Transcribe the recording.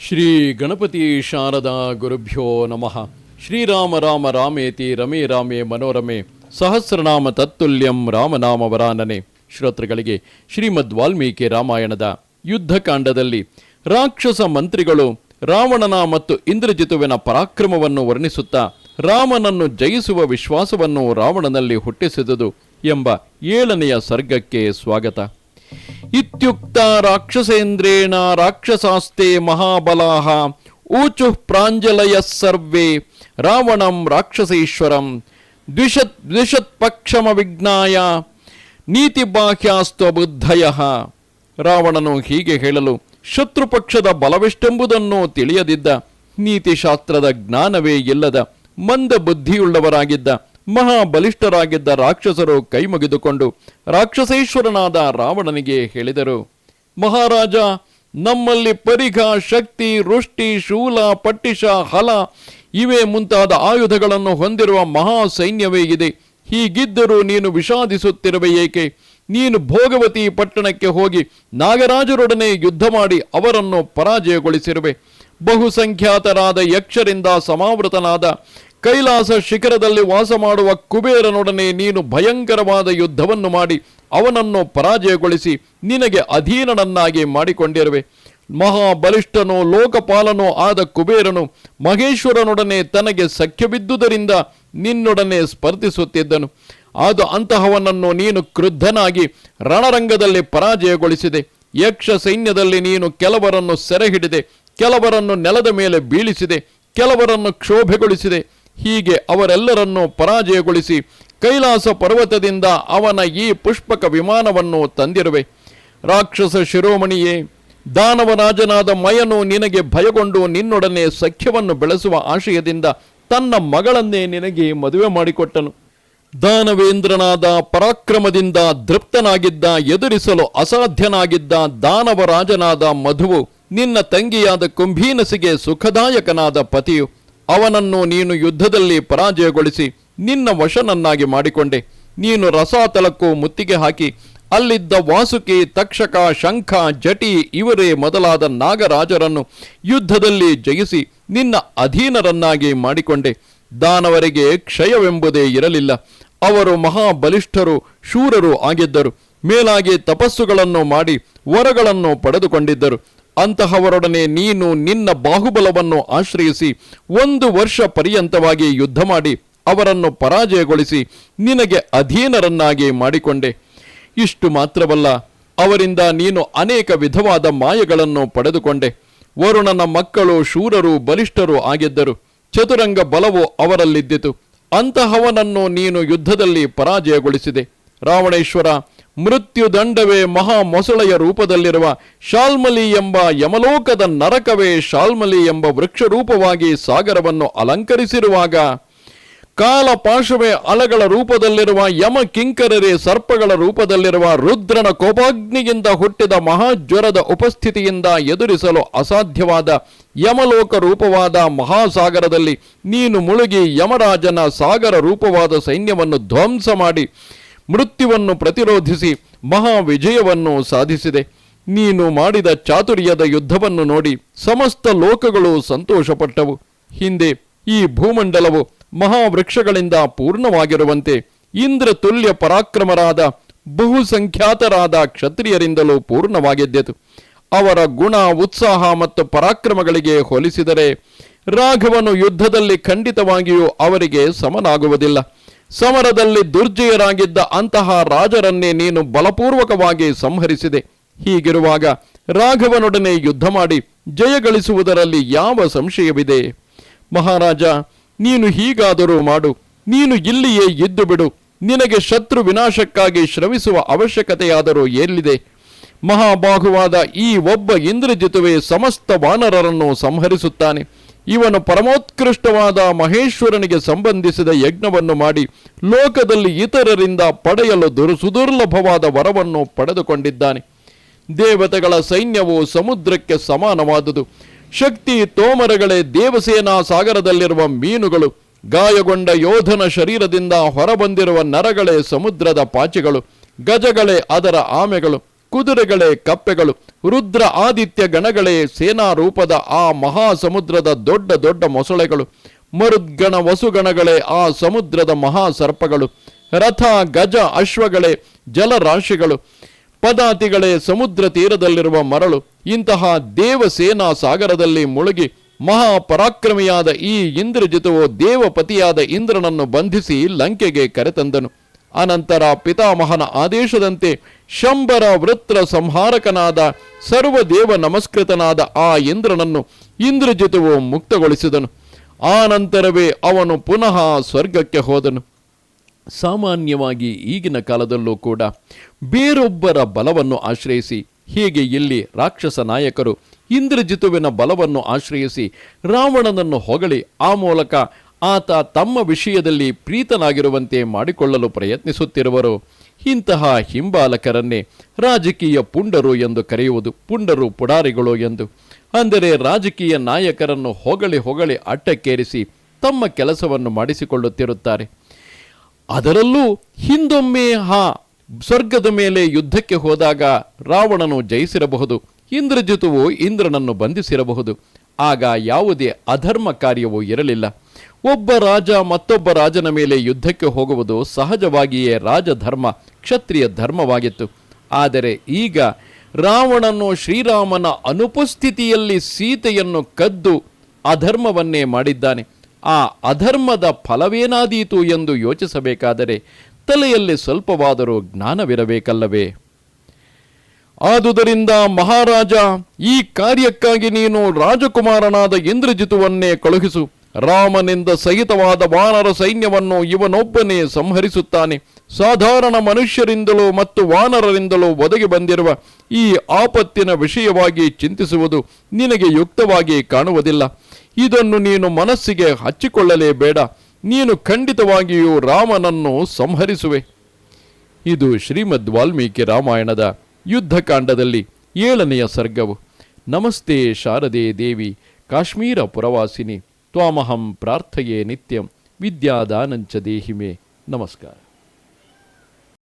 ಶ್ರೀ ಗಣಪತಿ ಶಾರದಾ ಗುರುಭ್ಯೋ ನಮಃ. ಶ್ರೀರಾಮ ರಾಮ ರಾಮೇತಿ ರಮೇ ರಾಮೇ ಮನೋರಮೆ ಸಹಸ್ರನಾಮ ತತ್ತುಲ್ಯಂ ರಾಮನಾಮ ವರಾನನೆ. ಶ್ರೋತೃಗಳಿಗೆ ಶ್ರೀಮದ್ ವಾಲ್ಮೀಕಿ ರಾಮಾಯಣದ ಯುದ್ಧಕಾಂಡದಲ್ಲಿ ರಾಕ್ಷಸ ಮಂತ್ರಿಗಳು ರಾವಣನ ಮತ್ತು ಇಂದ್ರಜಿತುವಿನ ಪರಾಕ್ರಮವನ್ನು ವರ್ಣಿಸುತ್ತಾ ರಾಮನನ್ನು ಜಯಿಸುವ ವಿಶ್ವಾಸವನ್ನು ರಾವಣನಲ್ಲಿ ಹುಟ್ಟಿಸಿದುದು ಎಂಬ 7ನೆಯ ಸರ್ಗಕ್ಕೆ ಸ್ವಾಗತ. ಇತ್ಯುಕ್ತ ರಾಕ್ಷಸೇಂದ್ರೇಣ ರಾಕ್ಷಸಾಸ್ತೆ ಮಹಾಬಲಾಹ ಊಚುಃ ಪ್ರಾಂಜಲಯಃ ಸರ್ವೇ ರಾವಣಂ ರಾಕ್ಷಸೇಶ್ವರಂ ದ್ವಿಷತ್ಪಕ್ಷಮವಿಜ್ಞಾಯ ನೀತಿಬಾಹ್ಯಾಸ್ತ್ವಬುದ್ಧಯಃ. ರಾವಣನು ಹೀಗೆ ಹೇಳಲು ಶತ್ರುಪಕ್ಷದ ಬಲವೆಷ್ಟೆಂಬುದನ್ನು ತಿಳಿಯದಿದ್ದ, ನೀತಿಶಾಸ್ತ್ರದ ಜ್ಞಾನವೇ ಇಲ್ಲದ ಮಂದ ಬುದ್ಧಿಯುಳ್ಳವರಾಗಿದ್ದ ಮಹಾಬಲಿಷ್ಠರಾಗಿದ್ದ ರಾಕ್ಷಸರು ಕೈಮುಗಿದುಕೊಂಡು ರಾಕ್ಷಸೇಶ್ವರನಾದ ರಾವಣನಿಗೆ ಹೇಳಿದರು, ಮಹಾರಾಜ, ನಮ್ಮಲ್ಲಿ ಪರಿಘ, ಶಕ್ತಿ, ವೃಷ್ಟಿ, ಶೂಲ, ಪಟ್ಟಿಷ, ಹಲ ಇವೇ ಮುಂತಾದ ಆಯುಧಗಳನ್ನು ಹೊಂದಿರುವ ಮಹಾ ಸೈನ್ಯವೇ ಇದೆ. ಹೀಗಿದ್ದರೂ ನೀನು ವಿಷಾದಿಸುತ್ತಿರುವೆ ಏಕೆ? ನೀನು ಭೋಗವತಿ ಪಟ್ಟಣಕ್ಕೆ ಹೋಗಿ ನಾಗರಾಜರೊಡನೆ ಯುದ್ಧ ಮಾಡಿ ಅವರನ್ನು ಪರಾಜಯಗೊಳಿಸಿರುವೆ. ಬಹುಸಂಖ್ಯಾತರಾದ ಯಕ್ಷರಿಂದ ಸಮಾವೃತನಾದ ಕೈಲಾಸ ಶಿಖರದಲ್ಲಿ ವಾಸ ಮಾಡುವ ಕುಬೇರನೊಡನೆ ನೀನು ಭಯಂಕರವಾದ ಯುದ್ಧವನ್ನು ಮಾಡಿ ಅವನನ್ನು ಪರಾಜಯಗೊಳಿಸಿ ನಿನಗೆ ಅಧೀನನನ್ನಾಗಿ ಮಾಡಿಕೊಂಡಿರುವೆ. ಮಹಾಬಲಿಷ್ಠನೋ ಲೋಕಪಾಲನೋ ಆದ ಕುಬೇರನು ಮಹೇಶ್ವರನೊಡನೆ ತನಗೆ ಸಖ್ಯಬಿದ್ದುದರಿಂದ ನಿನ್ನೊಡನೆ ಸ್ಪರ್ಧಿಸುತ್ತಿದ್ದನು. ಆದ ಅಂತಹವನನ್ನು ನೀನು ಕ್ರುದ್ಧನಾಗಿ ರಣರಂಗದಲ್ಲಿ ಪರಾಜಯಗೊಳಿಸಿದೆ. ಯಕ್ಷ ಸೈನ್ಯದಲ್ಲಿ ನೀನು ಕೆಲವರನ್ನು ಸೆರೆ ಹಿಡಿದೆ, ಕೆಲವರನ್ನು ನೆಲದ ಮೇಲೆ ಬೀಳಿಸಿದೆ, ಕೆಲವರನ್ನು ಕ್ಷೋಭೆಗೊಳಿಸಿದೆ. ಹೀಗೆ ಅವರೆಲ್ಲರನ್ನೂ ಪರಾಜಯಗೊಳಿಸಿ ಕೈಲಾಸ ಪರ್ವತದಿಂದ ಅವನ ಈ ಪುಷ್ಪಕ ವಿಮಾನವನ್ನು ತಂದಿರುವೆ. ರಾಕ್ಷಸ ಶಿರೋಮಣಿಯೇ, ದಾನವರಾಜನಾದ ಮಯನು ನಿನಗೆ ಭಯಗೊಂಡು ನಿನ್ನೊಡನೆ ಸಖ್ಯವನ್ನು ಬೆಳೆಸುವ ಆಶಯದಿಂದ ತನ್ನ ಮಗಳನ್ನೇ ನಿನಗೆ ಮದುವೆ ಮಾಡಿಕೊಟ್ಟನು. ದಾನವೇಂದ್ರನಾದ ಪರಾಕ್ರಮದಿಂದ ದೃಪ್ತನಾಗಿದ್ದ, ಎದುರಿಸಲು ಅಸಾಧ್ಯನಾಗಿದ್ದ ದಾನವರಾಜನಾದ ಮಧುವು ನಿನ್ನ ತಂಗಿಯಾದ ಕುಂಭೀನಸಿಗೆ ಸುಖದಾಯಕನಾದ ಪತಿಯು. ಅವನನ್ನು ನೀನು ಯುದ್ಧದಲ್ಲಿ ಪರಾಜಯಗೊಳಿಸಿ ನಿನ್ನ ವಶನನ್ನಾಗಿ ಮಾಡಿಕೊಂಡೆ. ನೀನು ರಸಾತಲಕ್ಕೂ ಮುತ್ತಿಗೆ ಹಾಕಿ ಅಲ್ಲಿದ್ದ ವಾಸುಕಿ, ತಕ್ಷಕ, ಶಂಖ, ಜಟಿ ಇವರೇ ಮೊದಲಾದ ನಾಗರಾಜರನ್ನು ಯುದ್ಧದಲ್ಲಿ ಜಯಿಸಿ ನಿನ್ನ ಅಧೀನರನ್ನಾಗಿ ಮಾಡಿಕೊಂಡೆ. ದಾನವರಿಗೆ ಕ್ಷಯವೆಂಬುದೇ ಇರಲಿಲ್ಲ. ಅವರು ಮಹಾಬಲಿಷ್ಠರು, ಶೂರರು ಆಗಿದ್ದರು. ಮೇಲಾಗಿ ತಪಸ್ಸುಗಳನ್ನು ಮಾಡಿ ವರಗಳನ್ನು ಪಡೆದುಕೊಂಡಿದ್ದರು. ಅಂತಹವರೊಡನೆ ನೀನು ನಿನ್ನ ಬಾಹುಬಲವನ್ನು ಆಶ್ರಯಿಸಿ 1 ವರ್ಷ ಪರ್ಯಂತವಾಗಿ ಯುದ್ಧ ಮಾಡಿ ಅವರನ್ನು ಪರಾಜಯಗೊಳಿಸಿ ನಿನಗೆ ಅಧೀನರನ್ನಾಗಿ ಮಾಡಿಕೊಂಡೆ. ಇಷ್ಟು ಮಾತ್ರವಲ್ಲ, ಅವರಿಂದ ನೀನು ಅನೇಕ ವಿಧವಾದ ಮಾಯಗಳನ್ನು ಪಡೆದುಕೊಂಡೆ. ವರುಣನ ಮಕ್ಕಳು ಶೂರರು, ಬಲಿಷ್ಠರು ಆಗಿದ್ದರು. ಚತುರಂಗ ಬಲವು ಅವರಲ್ಲಿದ್ದಿತು. ಅಂತಹವನನ್ನು ನೀನು ಯುದ್ಧದಲ್ಲಿ ಪರಾಜಯಗೊಳಿಸಿದೆ. ರಾವಣೇಶ್ವರ, ಮೃತ್ಯುದಂಡವೇ ಮಹಾ ಮೊಸಳೆಯ ರೂಪದಲ್ಲಿರುವ ಶಾಲ್ಮಲಿ ಎಂಬ ಯಮಲೋಕದ ನರಕವೇ ಶಾಲ್ಮಲಿ ಎಂಬ ವೃಕ್ಷ ರೂಪವಾಗಿ ಸಾಗರವನ್ನು ಅಲಂಕರಿಸಿರುವಾಗ, ಕಾಲಪಾಶವೇ ಅಲಗಳ ರೂಪದಲ್ಲಿರುವ ಯಮ ಕಿಂಕರರೇ ಸರ್ಪಗಳ ರೂಪದಲ್ಲಿರುವ ರುದ್ರನ ಕೋಪಾಗ್ನಿಯಿಂದ ಹುಟ್ಟಿದ ಮಹಾಜ್ವರದ ಉಪಸ್ಥಿತಿಯಿಂದ ಎದುರಿಸಲು ಅಸಾಧ್ಯವಾದ ಯಮಲೋಕ ರೂಪವಾದ ಮಹಾಸಾಗರದಲ್ಲಿ ನೀನು ಮುಳುಗಿ ಯಮರಾಜನ ಸಾಗರ ರೂಪವಾದ ಸೈನ್ಯವನ್ನು ಧ್ವಂಸ ಮಾಡಿ ಮೃತ್ಯುವನ್ನು ಪ್ರತಿರೋಧಿಸಿ ಮಹಾವಿಜಯವನ್ನು ಸಾಧಿಸಿದೆ. ನೀನು ಮಾಡಿದ ಚಾತುರ್ಯದ ಯುದ್ಧವನ್ನು ನೋಡಿ ಸಮಸ್ತ ಲೋಕಗಳು ಸಂತೋಷಪಟ್ಟವು. ಹಿಂದೆ ಈ ಭೂಮಂಡಲವು ಮಹಾವೃಕ್ಷಗಳಿಂದ ಪೂರ್ಣವಾಗಿರುವಂತೆ ಇಂದ್ರ ತುಲ್ಯ ಪರಾಕ್ರಮರಾದ ಬಹುಸಂಖ್ಯಾತರಾದ ಕ್ಷತ್ರಿಯರಿಂದಲೂ ಪೂರ್ಣವಾಗಿದ್ದೆತು. ಅವರ ಗುಣ, ಉತ್ಸಾಹ ಮತ್ತು ಪರಾಕ್ರಮಗಳಿಗೆ ಹೋಲಿಸಿದರೆ ರಾಘವನು ಯುದ್ಧದಲ್ಲಿ ಖಂಡಿತವಾಗಿಯೂ ಅವರಿಗೆ ಸಮನಾಗುವುದಿಲ್ಲ. ಸಮರದಲ್ಲಿ ದುರ್ಜಯರಾಗಿದ್ದ ಅಂತಹ ರಾಜರನ್ನೇ ನೀನು ಬಲಪೂರ್ವಕವಾಗಿ ಸಂಹರಿಸಿದೆ. ಹೀಗಿರುವಾಗ ರಾಘವನೊಡನೆ ಯುದ್ಧ ಮಾಡಿ ಜಯಗಳಿಸುವುದರಲ್ಲಿ ಯಾವ ಸಂಶಯವಿದೆ? ಮಹಾರಾಜ, ನೀನು ಹೀಗಾದರೂ ಮಾಡು. ನೀನು ಇಲ್ಲಿಯೇ ಇದ್ದು ಬಿಡು. ನಿನಗೆ ಶತ್ರು ವಿನಾಶಕ್ಕಾಗಿ ಶ್ರಮಿಸುವ ಅವಶ್ಯಕತೆಯಾದರೂ ಎಲ್ಲಿದೆ? ಮಹಾಬಾಹುವಾದ ಈ ಒಬ್ಬ ಇಂದ್ರಜಿತುವೆ ಸಮಸ್ತ ವಾನರರನ್ನು ಸಂಹರಿಸುತ್ತಾನೆ. ಇವನು ಪರಮೋತ್ಕೃಷ್ಟವಾದ ಮಹೇಶ್ವರನಿಗೆ ಸಂಬಂಧಿಸಿದ ಯಜ್ಞವನ್ನು ಮಾಡಿ ಲೋಕದಲ್ಲಿ ಇತರರಿಂದ ಪಡೆಯಲು ಸುದುರ್ಲಭವಾದ ವರವನ್ನು ಪಡೆದುಕೊಂಡಿದ್ದಾನೆ. ದೇವತೆಗಳ ಸೈನ್ಯವು ಸಮುದ್ರಕ್ಕೆ ಸಮಾನವಾದುದು. ಶಕ್ತಿ ತೋಮರಗಳೇ ದೇವಸೇನಾ ಸಾಗರದಲ್ಲಿರುವ ಮೀನುಗಳು. ಗಾಯಗೊಂಡ ಯೋಧನ ಶರೀರದಿಂದ ಹೊರಬಂದಿರುವ ನರಗಳೇ ಸಮುದ್ರದ ಪಾಚಿಗಳು. ಗಜಗಳೇ ಅದರ ಆಮೆಗಳು. ಕುದುರೆಗಳೇ ಕಪ್ಪೆಗಳು, ರುದ್ರ ಆದಿತ್ಯ ಗಣಗಳೇ ಸೇನಾ ರೂಪದ ಆ ಮಹಾಸಮುದ್ರದ ದೊಡ್ಡ ದೊಡ್ಡ ಮೊಸಳೆಗಳು, ಮರುದ್ಗಣ ವಸುಗಣಗಳೇ ಆ ಸಮುದ್ರದ ಮಹಾಸರ್ಪಗಳು, ರಥ ಗಜ ಅಶ್ವಗಳೇ ಜಲರಾಶಿಗಳು, ಪದಾತಿಗಳೇ ಸಮುದ್ರ ತೀರದಲ್ಲಿರುವ ಮರಳು, ಇಂತಹ ದೇವಸೇನಾ ಸಾಗರದಲ್ಲಿ ಮುಳುಗಿ ಮಹಾಪರಾಕ್ರಮಿಯಾದ ಈ ಇಂದ್ರಜಿತುವು ದೇವಪತಿಯಾದ ಇಂದ್ರನನ್ನು ಬಂಧಿಸಿ ಲಂಕೆಗೆ ಕರೆತಂದನು. ಅನಂತರ ಪಿತಾಮಹನ ಆದೇಶದಂತೆ ಶಂಬರ ವೃತ್ರ ಸಂಹಾರಕನಾದ ಸರ್ವದೇವ ನಮಸ್ಕೃತನಾದ ಆ ಇಂದ್ರನನ್ನು ಇಂದ್ರಜಿತುವು ಮುಕ್ತಗೊಳಿಸಿದನು. ಆ ನಂತರವೇ ಅವನು ಪುನಃ ಸ್ವರ್ಗಕ್ಕೆ ಹೋದನು. ಸಾಮಾನ್ಯವಾಗಿ ಈಗಿನ ಕಾಲದಲ್ಲೂ ಕೂಡ ಬೇರೊಬ್ಬರ ಬಲವನ್ನು ಆಶ್ರಯಿಸಿ, ಹೀಗೆ ಇಲ್ಲಿ ರಾಕ್ಷಸ ನಾಯಕರು ಇಂದ್ರಜಿತುವಿನ ಬಲವನ್ನು ಆಶ್ರಯಿಸಿ ರಾವಣನನ್ನು ಹೊಗಳಿ ಆ ಮೂಲಕ ಆತ ತಮ್ಮ ವಿಷಯದಲ್ಲಿ ಪ್ರೀತನಾಗಿರುವಂತೆ ಮಾಡಿಕೊಳ್ಳಲು ಪ್ರಯತ್ನಿಸುತ್ತಿರುವರು. ಇಂತಹ ಹಿಂಬಾಲಕರನ್ನೇ ರಾಜಕೀಯ ಪುಂಡರು ಎಂದು ಕರೆಯುವುದು. ಪುಂಡರು ಪುಡಾರಿಗಳು ಎಂದು. ಅಂದರೆ ರಾಜಕೀಯ ನಾಯಕರನ್ನು ಹೊಗಳಿ ಹೊಗಳಿ ಅಟ್ಟಕ್ಕೇರಿಸಿ ತಮ್ಮ ಕೆಲಸವನ್ನು ಮಾಡಿಸಿಕೊಳ್ಳುತ್ತಿರುತ್ತಾರೆ. ಅದರಲ್ಲೂ ಹಿಂದೊಮ್ಮೆ ಸ್ವರ್ಗದ ಮೇಲೆ ಯುದ್ಧಕ್ಕೆ ಹೋದಾಗ ರಾವಣನು ಜಯಿಸಿರಬಹುದು, ಇಂದ್ರಜಿತುವು ಇಂದ್ರನನ್ನು ಬಂಧಿಸಿರಬಹುದು. ಆಗ ಯಾವುದೇ ಅಧರ್ಮ ಕಾರ್ಯವೂ ಇರಲಿಲ್ಲ. ಒಬ್ಬ ರಾಜ ಮತ್ತೊಬ್ಬ ರಾಜನ ಮೇಲೆ ಯುದ್ಧಕ್ಕೆ ಹೋಗುವುದು ಸಹಜವಾಗಿಯೇ ರಾಜಧರ್ಮ, ಕ್ಷತ್ರಿಯ ಧರ್ಮವಾಗಿತ್ತು. ಆದರೆ ಈಗ ರಾವಣನು ಶ್ರೀರಾಮನ ಅನುಪಸ್ಥಿತಿಯಲ್ಲಿ ಸೀತೆಯನ್ನು ಕದ್ದು ಅಧರ್ಮವನ್ನೇ ಮಾಡಿದ್ದಾನೆ. ಆ ಅಧರ್ಮದ ಫಲವೇನಾದೀತು ಎಂದು ಯೋಚಿಸಬೇಕಾದರೆ ತಲೆಯಲ್ಲಿ ಸ್ವಲ್ಪವಾದರೂ ಜ್ಞಾನವಿರಬೇಕಲ್ಲವೇ? ಆದುದರಿಂದ ಮಹಾರಾಜ, ಈ ಕಾರ್ಯಕ್ಕಾಗಿ ನೀನು ರಾಜಕುಮಾರನಾದ ಇಂದ್ರಜಿತುವನ್ನೇ ಕಳುಹಿಸು. ರಾಮನಿಂದ ಸಹಿತವಾದ ವಾನರ ಸೈನ್ಯವನ್ನು ಇವನೊಬ್ಬನೇ ಸಂಹರಿಸುತ್ತಾನೆ. ಸಾಧಾರಣ ಮನುಷ್ಯರಿಂದಲೂ ಮತ್ತು ವಾನರರಿಂದಲೂ ಒದಗಿ ಬಂದಿರುವ ಈ ಆಪತ್ತಿನ ವಿಷಯವಾಗಿ ಚಿಂತಿಸುವುದು ನಿನಗೆ ಯುಕ್ತವಾಗಿ ಕಾಣುವುದಿಲ್ಲ. ಇದನ್ನು ನೀನು ಮನಸ್ಸಿಗೆ ಹಚ್ಚಿಕೊಳ್ಳಲೇಬೇಡ. ನೀನು ಖಂಡಿತವಾಗಿಯೂ ರಾಮನನ್ನು ಸಂಹರಿಸುವೆ. ಇದು ಶ್ರೀಮದ್ ವಾಲ್ಮೀಕಿ ರಾಮಾಯಣದ ಯುದ್ಧಕಾಂಡದಲ್ಲಿ 7ನೆಯ ಸರ್ಗವು. ನಮಸ್ತೆ ಶಾರದೆ ದೇವಿ ಕಾಶ್ಮೀರ ಪುರವಾಸಿನಿ ತ್ವಾಮಹಂ ಪ್ರಾರ್ಥಯೇ ನಿತ್ಯಂ ವಿದ್ಯಾದಾನಂಚ ದೇಹಿಮೆ. ನಮಸ್ಕಾರ.